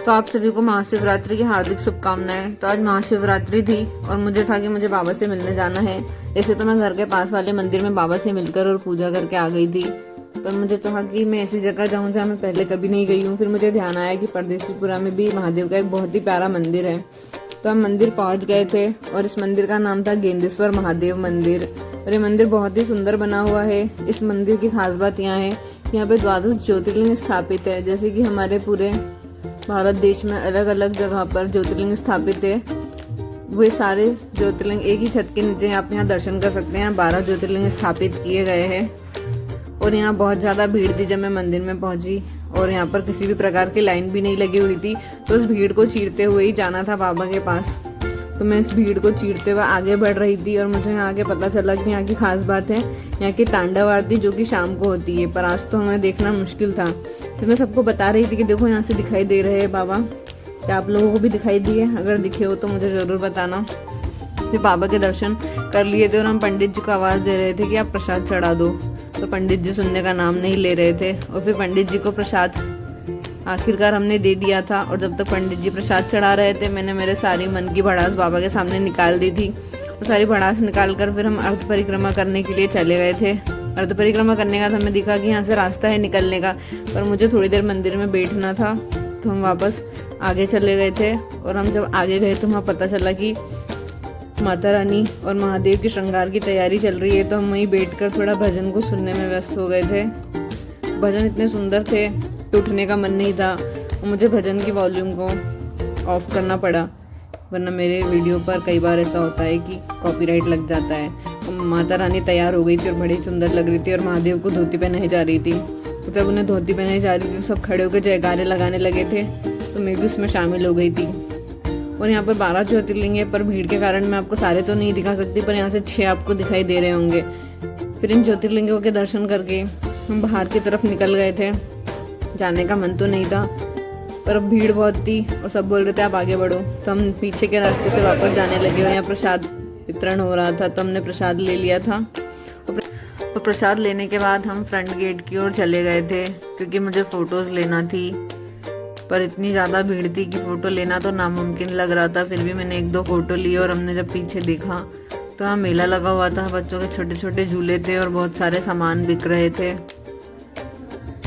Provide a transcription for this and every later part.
तो आप सभी को महाशिवरात्रि की हार्दिक शुभकामनाएं। तो आज महाशिवरात्रि थी और मुझे था कि मुझे बाबा से मिलने जाना है। ऐसे तो मैं घर के पास वाले मंदिर में बाबा से मिलकर और पूजा करके आ गई थी, पर मुझे चाहा कि मैं ऐसी जगह जाऊं जहां मैं पहले कभी नहीं गई हूं। फिर मुझे ध्यान आया कि परदेशीपुरा में भी महादेव का एक बहुत ही प्यारा मंदिर है। तो हम मंदिर पहुंच गए थे और इस मंदिर का नाम था गेंदेश्वर महादेव मंदिर। और ये मंदिर बहुत ही सुंदर बना हुआ है। इस मंदिर की खास बात यहाँ है, यहाँ पे 12 ज्योतिर्लिंग स्थापित है। जैसे कि हमारे पूरे भारत देश में अलग अलग जगह पर ज्योतिर्लिंग स्थापित है, वे सारे ज्योतिर्लिंग एक ही छत के नीचे आप यहाँ दर्शन कर सकते हैं। 12 ज्योतिर्लिंग स्थापित किए गए हैं और यहाँ बहुत ज्यादा भीड़ थी जब मैं मंदिर में पहुंची, और यहाँ पर किसी भी प्रकार की लाइन भी नहीं लगी हुई थी। तो उस भीड़ को चीरते हुए ही जाना था बाबा के पास। तो मैं इस भीड़ को चीरते हुए आगे बढ़ रही थी और मुझे यहाँ आगे पता चला कि यहाँ की खास बात है यहाँ की तांडव आरती, जो कि शाम को होती है, पर आज तो हमें देखना मुश्किल था। तो मैं सबको बता रही थी कि देखो यहाँ से दिखाई दे रहे हैं बाबा, क्या आप लोगों को भी दिखाई दिए? अगर दिखे हो तो मुझे जरूर बताना। फिर बाबा के दर्शन कर लिए थे और हम पंडित जी को आवाज दे रहे थे कि आप प्रसाद चढ़ा दो। तो पंडित जी सुनने का नाम नहीं ले रहे थे और फिर पंडित जी को प्रसाद आखिरकार हमने दे दिया था। और जब तक पंडित जी प्रसाद चढ़ा रहे थे, मैंने मेरे सारी मन की भड़ास बाबा के सामने निकाल दी थी। और सारी भड़ास निकाल कर फिर हम अर्ध परिक्रमा करने के लिए चले गए थे। अर्ध परिक्रमा करने का हमें दिखा कि यहाँ से रास्ता है निकलने का, पर मुझे थोड़ी देर मंदिर में बैठना था, तो हम वापस आगे चले गए थे। और हम जब आगे गए तो वहाँ पता चला कि माता रानी और महादेव की श्रृंगार की तैयारी चल रही है। तो हम वहीं बैठकर थोड़ा भजन को सुनने में व्यस्त हो गए थे। भजन इतने सुंदर थे कि उठने का मन नहीं था और मुझे भजन की वॉल्यूम को ऑफ करना पड़ा, वरना मेरे वीडियो पर कई बार ऐसा होता है कि कॉपीराइट लग जाता है। और माता रानी तैयार हो गई थी और बड़ी सुंदर लग रही थी और महादेव को धोती पहनाई जा रही थी। तो जब उन्हें धोती पहनाई जा रही थी तो सब खड़े होकर जयकारे लगाने लगे थे, तो मैं भी उसमें शामिल हो गई थी। और यहाँ पर 12 ज्योतिर्लिंग है, पर भीड़ के कारण मैं आपको सारे तो नहीं दिखा सकती, पर यहाँ से 6 आपको दिखाई दे रहे होंगे। फिर इन ज्योतिर्लिंगों के दर्शन करके हम बाहर की तरफ निकल गए थे। जाने का मन तो नहीं था, पर अब भीड़ बहुत थी और सब बोल रहे थे आप आगे बढ़ो। तो हम पीछे के रास्ते से वापस जाने लगे और यहाँ प्रसाद वितरण हो रहा था, तो हमने प्रसाद ले लिया था। और प्रसाद लेने के बाद हम फ्रंट गेट की ओर चले गए थे, क्योंकि मुझे फोटोज लेना थी। पर इतनी ज़्यादा भीड़ थी कि फ़ोटो लेना तो नामुमकिन लग रहा था। फिर भी मैंने 1-2 फ़ोटो ली और हमने जब पीछे देखा तो वहाँ मेला लगा हुआ था, बच्चों के छोटे छोटे झूले थे और बहुत सारे सामान बिक रहे थे।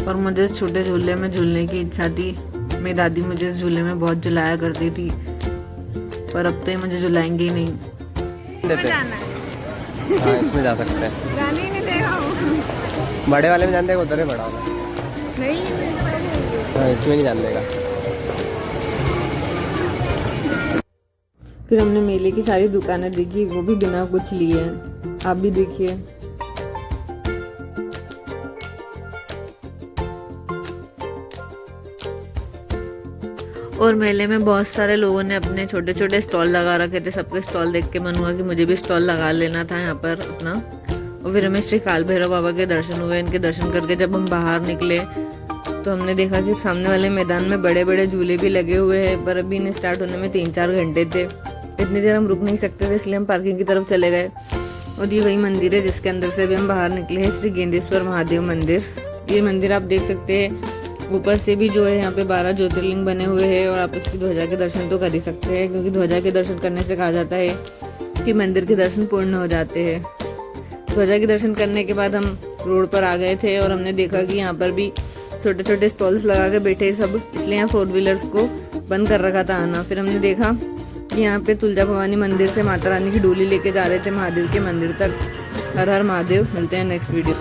और मुझे इस छोटे झूले में झूलने की इच्छा थी। मेरी दादी मुझे इस झूले में बहुत झुलाया करती थी, पर अब तो ये मुझे झुलाएंगे ही नहीं। हाँ, इसमें जा सकते हैं। जाने ही नहीं देगा। बड़े वाले में जान देगा, उधर है बड़ा वाला। नहीं, हाँ, इसमें नहीं जान देगा। फिर हमने मेले की सारी दुकानें देखी, वो भी बिना कुछ लिए। आप भी देखिए। और मेले में बहुत सारे लोगों ने अपने छोटे छोटे स्टॉल लगा रखे थे। सबके स्टॉल देख के मन हुआ कि मुझे भी स्टॉल लगा लेना था यहाँ पर अपना। और फिर हमें श्री काल भैरव बाबा के दर्शन हुए। इनके दर्शन करके जब हम बाहर निकले तो हमने देखा कि सामने वाले मैदान में बड़े बड़े झूले भी लगे हुए हैं, पर अभी इन्हें स्टार्ट होने में 3-4 घंटे थे। इतनी देर हम रुक नहीं सकते थे, इसलिए हम पार्किंग की तरफ चले गए। और ये वही मंदिर है जिसके अंदर से अभी हम बाहर निकले हैं, श्री गेंदेश्वर महादेव मंदिर। ये मंदिर आप देख सकते हैं, ऊपर से भी जो है यहाँ पे 12 ज्योतिर्लिंग बने हुए हैं और आप इसकी ध्वजा के दर्शन तो कर ही सकते हैं, क्योंकि ध्वजा के दर्शन करने से कहा जाता है कि मंदिर के दर्शन पूर्ण हो जाते हैं। ध्वजा के दर्शन करने के बाद हम रोड पर आ गए थे और हमने देखा कि यहाँ पर भी छोटे छोटे स्टॉल्स लगा के बैठे सब, इसलिए यहाँ 4 व्हीलर्स को बंद कर रखा था आना। फिर हमने देखा कि यहाँ पे तुलजा भवानी मंदिर से माता रानी की डोली लेके जा रहे थे महादेव के मंदिर तक। हर हर महादेव। मिलते हैं नेक्स्ट वीडियो।